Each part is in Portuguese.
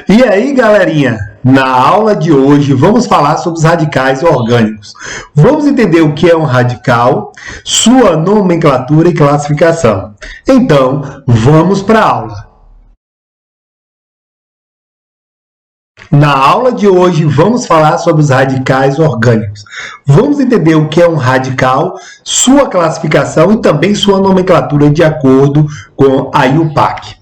E aí, galerinha? Na aula de hoje vamos falar sobre os radicais orgânicos. Vamos entender o que é um radical, sua nomenclatura e classificação. Então, vamos para a aula. Na aula de hoje vamos falar sobre os radicais orgânicos. Vamos entender o que é um radical, sua classificação e também sua nomenclatura de acordo com a IUPAC.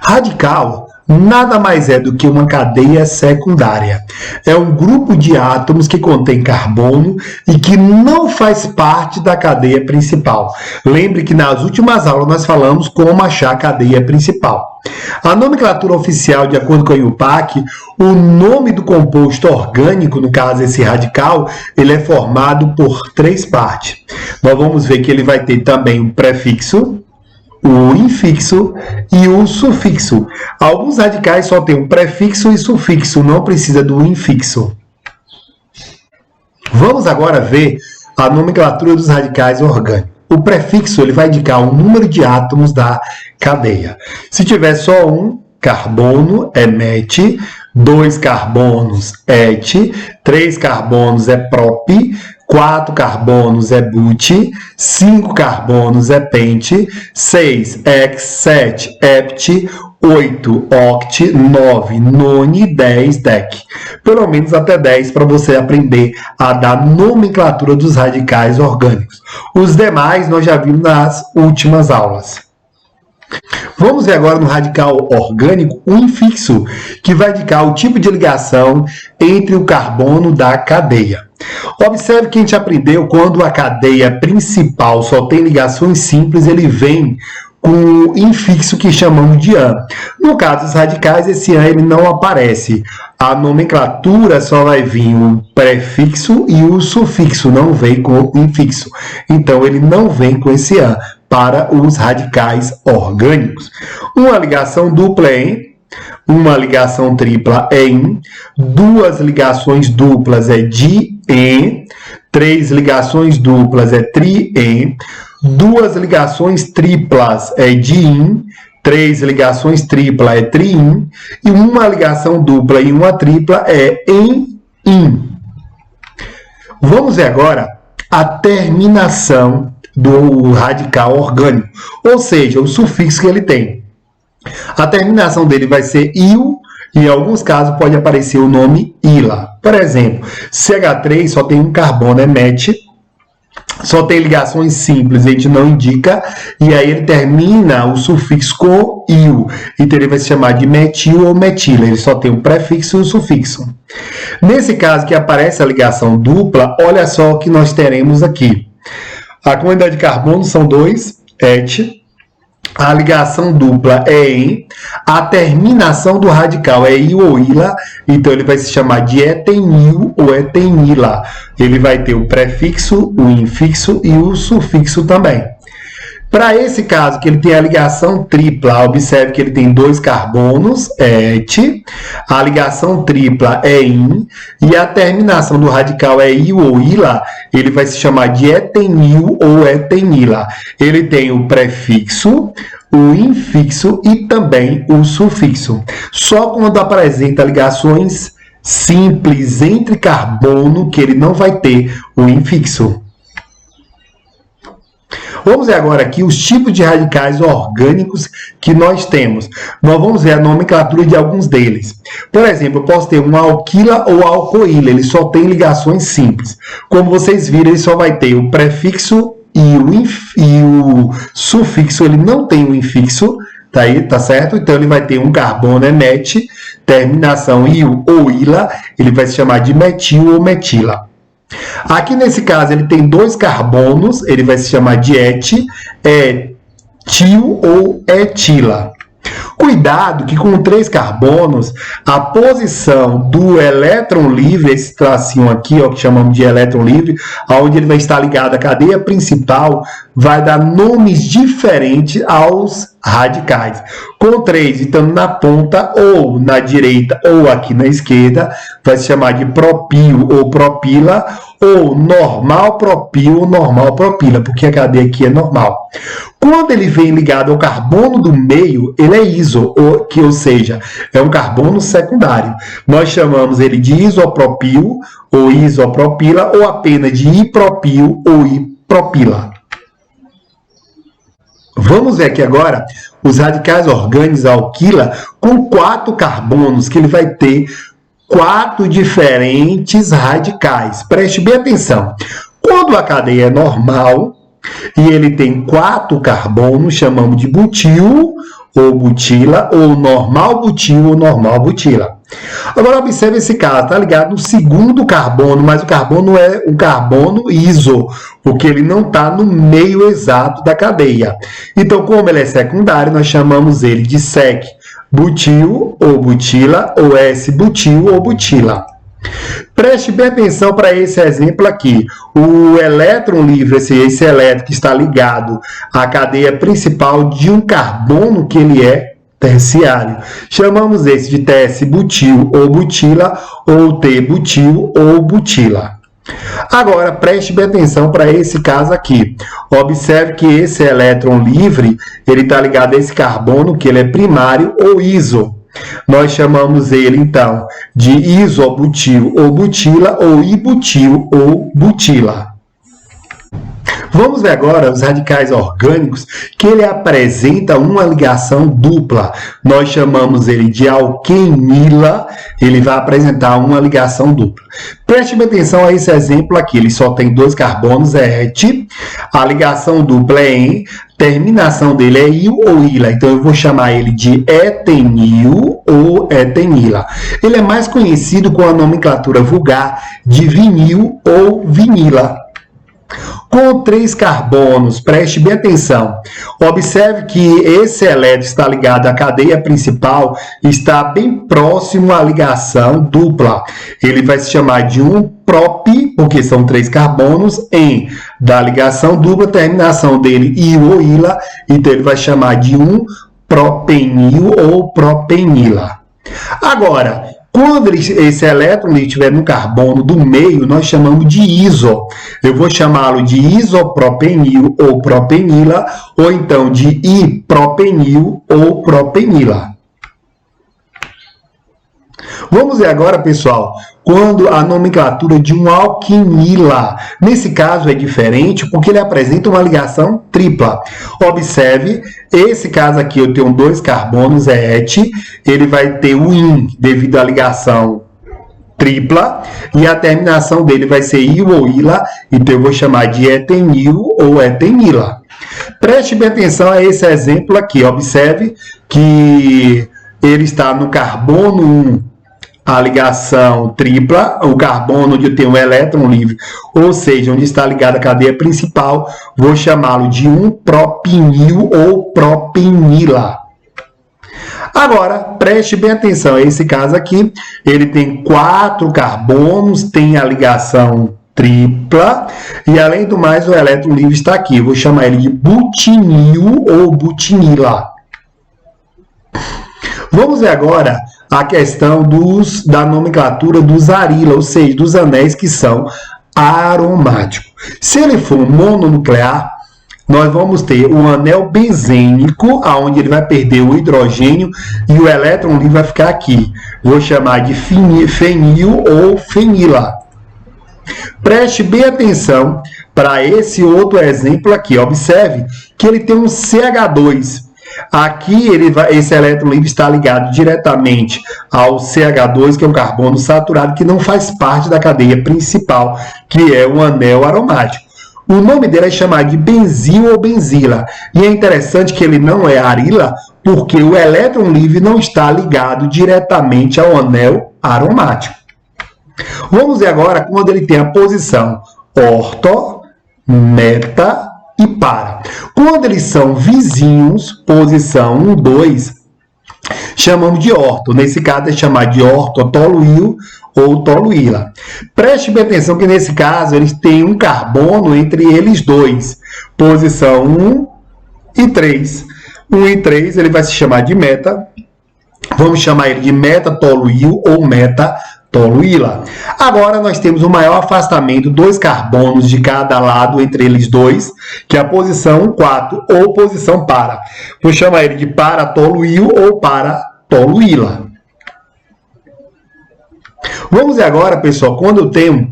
Radical nada mais é do que uma cadeia secundária. É um grupo de átomos que contém carbono e que não faz parte da cadeia principal. Lembre que nas últimas aulas nós falamos como achar a cadeia principal. A nomenclatura oficial, de acordo com a IUPAC, o nome do composto orgânico, no caso esse radical, ele é formado por três partes. Nós vamos ver que ele vai ter também o prefixo, o infixo e o sufixo. Alguns radicais só tem um prefixo e sufixo, não precisa do infixo. Vamos agora ver a nomenclatura dos radicais orgânicos. O prefixo ele vai indicar o número de átomos da cadeia. Se tiver só um carbono, é met, 2 carbonos, et, 3 carbonos é prop, 4 carbonos é but, 5 carbonos é pente, 6 hex, 7 hept, 8 oct, 9 none, 10 dec. Pelo menos até 10 para você aprender a dar nomenclatura dos radicais orgânicos. Os demais nós já vimos nas últimas aulas. Vamos ver agora no radical orgânico o infixo, que vai indicar o tipo de ligação entre o carbono da cadeia. Observe que a gente aprendeu quando a cadeia principal só tem ligações simples, ele vem com o infixo que chamamos de an. No caso dos radicais, esse an ele não aparece. A nomenclatura só vai vir o prefixo e o sufixo, não vem com o infixo. Então, ele não vem com esse an para os radicais orgânicos. Uma ligação dupla é em, uma ligação tripla é in, duas ligações duplas é di-en, 3 ligações duplas é tri-en, duas ligações triplas é di-in, 3 ligações tripla é tri-in, e uma ligação dupla e uma tripla é en-in. Vamos ver agora a terminação do radical orgânico, ou seja, o sufixo que ele tem. A terminação dele vai ser il, e em alguns casos pode aparecer o nome ila. Por exemplo, CH3 só tem um carbono, é met, só tem ligações simples, a gente não indica, e aí ele termina o sufixo com il, então ele vai se chamar de metil ou metila, ele só tem o prefixo e o sufixo. Nesse caso que aparece a ligação dupla, olha só o que nós teremos aqui. A quantidade de carbono são 2, et, a ligação dupla é em, a terminação do radical é il ou ila, então ele vai se chamar de etenil ou etenila. Ele vai ter o prefixo, o infixo e o sufixo também. Para esse caso, que ele tem a ligação tripla, observe que ele tem 2 carbonos, et, a ligação tripla é in, e a terminação do radical é il ou ila, ele vai se chamar de etenil ou etenila. Ele tem o prefixo, o infixo e também o sufixo. Só quando apresenta ligações simples entre carbono que ele não vai ter o infixo. Vamos ver agora aqui os tipos de radicais orgânicos que nós temos. Nós vamos ver a nomenclatura de alguns deles. Por exemplo, eu posso ter uma alquila ou alcoíla, ele só tem ligações simples. Como vocês viram, ele só vai ter o prefixo e o sufixo, ele não tem o infixo, tá aí, tá certo? Então ele vai ter um carbono, é met, terminação il ou ila, ele vai se chamar de metil ou metila. Aqui nesse caso ele tem 2 carbonos, ele vai se chamar de etil ou etila. Cuidado que com 3 carbonos, a posição do elétron livre, esse tracinho aqui, ó, que chamamos de elétron livre, onde ele vai estar ligado à cadeia principal, vai dar nomes diferentes aos radicais. Com 3 estando na ponta, ou na direita, ou aqui na esquerda, vai se chamar de propil ou propila, ou normal propil ou normal propila, porque a cadeia aqui é normal. Quando ele vem ligado ao carbono do meio, ele é iso, ou seja, é um carbono secundário. Nós chamamos ele de isopropil ou isopropila, ou apenas de ipropil ou ipropila. Vamos ver aqui agora os radicais orgânicos alquila com 4 carbonos, que ele vai ter 4 diferentes radicais. Preste bem atenção. Quando a cadeia é normal e ele tem 4 carbonos, chamamos de butil ou butila, ou normal butil ou normal butila. Agora observe esse caso, está ligado no segundo carbono, mas o carbono é um carbono iso, porque ele não está no meio exato da cadeia. Então, como ele é secundário, nós chamamos ele de sec butil ou butila, ou S-butil ou butila. Preste bem atenção para esse exemplo aqui. O elétron livre, esse elétron que está ligado à cadeia principal de um carbono que ele é terciário. Chamamos esse de TS-butil ou butila, ou T-butil ou butila. Agora, preste bem atenção para esse caso aqui. Observe que esse elétron livre, ele está ligado a esse carbono, que ele é primário ou iso. Nós chamamos ele, então, de isobutil ou butila, ou ibutil ou butila. Vamos ver agora os radicais orgânicos que ele apresenta uma ligação dupla. Nós chamamos ele de alquenila, ele vai apresentar uma ligação dupla. Preste atenção a esse exemplo aqui, ele só tem 2 carbonos, é et, a ligação dupla é em, terminação dele é il ou ila, então eu vou chamar ele de etenil ou etenila. Ele é mais conhecido com a nomenclatura vulgar de vinil ou vinila. Com 3 carbonos, preste bem atenção. Observe que esse elétron está ligado à cadeia principal, está bem próximo à ligação dupla. Ele vai se chamar de um prop, porque são 3 carbonos, em da ligação dupla, terminação dele il ou ila, então ele vai chamar de um propenil ou propenila. Agora, quando esse elétron estiver no carbono do meio, nós chamamos de iso. Eu vou chamá-lo de isopropenil ou propenila, ou então de ipropenil ou propenila. Vamos ver agora, pessoal, quando a nomenclatura de um alquinila. Nesse caso é diferente porque ele apresenta uma ligação tripla. Observe, esse caso aqui eu tenho 2 carbonos, é et, ele vai ter o in devido à ligação tripla, e a terminação dele vai ser il ou ila, então eu vou chamar de etenil ou etenila. Preste bem atenção a esse exemplo aqui, observe que ele está no carbono 1, a ligação tripla, o carbono onde tem um elétron livre, ou seja, onde está ligada a cadeia principal, vou chamá-lo de um propinil ou propenila. Agora, preste bem atenção, esse caso aqui, ele tem 4 carbonos, tem a ligação tripla, e além do mais, o elétron livre está aqui, eu vou chamar ele de butinil ou butinila. Vamos ver agora a questão da nomenclatura dos arila, ou seja, dos anéis que são aromáticos. Se ele for mononuclear, nós vamos ter o anel benzênico, onde ele vai perder o hidrogênio e o elétron livre vai ficar aqui. Vou chamar de fenil ou fenila. Preste bem atenção para esse outro exemplo aqui. Observe que ele tem um CH2. Aqui esse elétron livre está ligado diretamente ao CH2, que é um carbono saturado, que não faz parte da cadeia principal, que é o anel aromático. O nome dele é chamado de benzil ou benzila. E é interessante que ele não é arila, porque o elétron livre não está ligado diretamente ao anel aromático. Vamos ver agora quando ele tem a posição orto, meta e para. Quando eles são vizinhos, posição 1, 2, chamamos de orto. Nesse caso é chamado de ortotoluil ou toluila. Preste bem atenção que nesse caso eles têm um carbono entre eles dois. Posição 1 e 3. 1 e 3 ele vai se chamar de meta. Vamos chamar ele de metatoluil ou metatoluila. toluíla. Agora nós temos o maior afastamento, 2 carbonos de cada lado entre eles dois, que é a posição 4 ou posição para. Vou chamar ele de para-toluil ou para-toluíla. Vamos ver agora, pessoal, quando eu tenho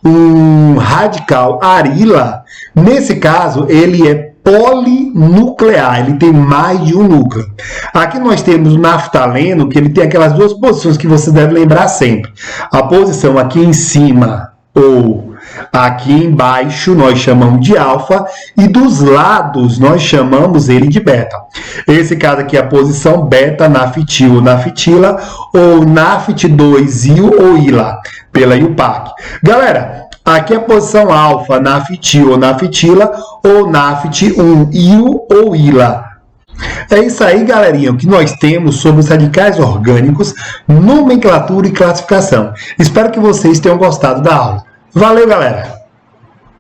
um radical arila, nesse caso ele é polinuclear, ele tem mais de um núcleo. Aqui nós temos o naftaleno, que ele tem aquelas duas posições que você deve lembrar sempre. A posição aqui em cima ou aqui embaixo nós chamamos de alfa e dos lados nós chamamos ele de beta. Esse caso aqui é a posição beta, naftil ou naftila, ou naft2-il ou ila, pela IUPAC. Galera, aqui é a posição alfa, naftil ou naftila, ou naft1-il ou ila. É isso aí, galerinha, o que nós temos sobre os radicais orgânicos, nomenclatura e classificação. Espero que vocês tenham gostado da aula. Valeu, galera!